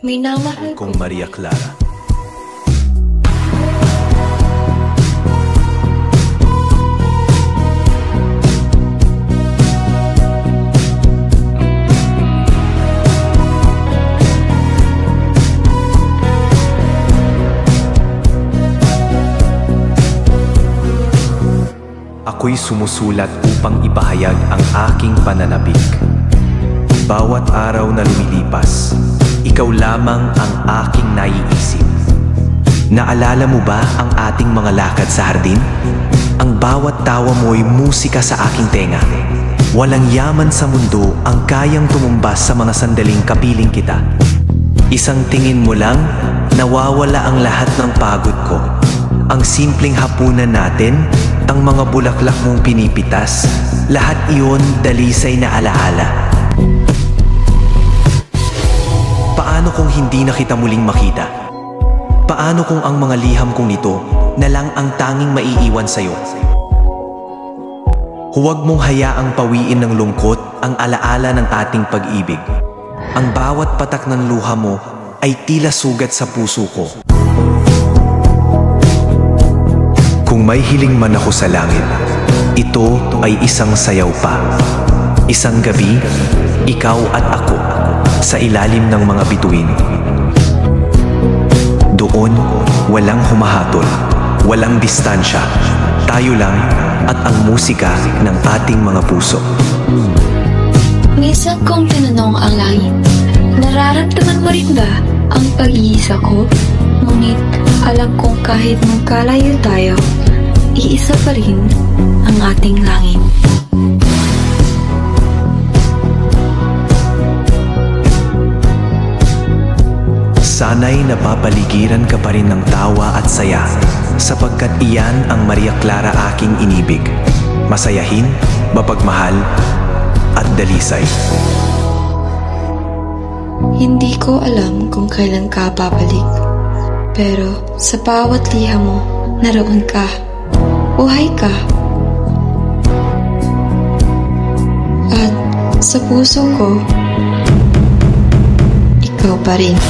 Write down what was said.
Minamahal kong Maria Clara. Ako'y sumusulat upang ipahayag ang aking pananabik. Bawat araw na lumilipas, ikaw lamang ang aking naiisip. Naalala mo ba ang ating mga lakad sa hardin? Ang bawat tawa mo'y musika sa aking tenga. Walang yaman sa mundo ang kayang tumumbas sa mga sandaling kapiling kita. Isang tingin mo lang, nawawala ang lahat ng pagod ko. Ang simpleng hapunan natin, ang mga bulaklak mong pinipitas, lahat iyon dalisay na alaala. Paano kung hindi na kita muling makita? Paano kung ang mga liham kong nito na lang ang tanging maiiwan sa'yo? Huwag mong hayaang pawiin ng lungkot ang alaala ng ating pag-ibig. Ang bawat patak ng luha mo ay tila sugat sa puso ko. Kung may hiling man ako sa langit, ito ay isang sayaw pa. Isang gabi, ikaw at ako sa ilalim ng mga bituin. Doon, walang humahatol, walang distansya. Tayo lang at ang musika ng ating mga puso. Minsan kong tinanong ang langit, nararamdaman mo rin ba ang pag-iisa ko? Ngunit alam kong kahit magkalayo tayo, iisa pa rin ang ating langit. Sana'y napapaligiran ka pa rin ng tawa at saya, sapagkat iyan ang Maria Clara aking inibig. Masayahin, mapagmahal, at dalisay. Hindi ko alam kung kailan ka babalik, pero sa bawat liha mo, naroon ka. Buhay ka. At sa puso ko, ikaw pa rin.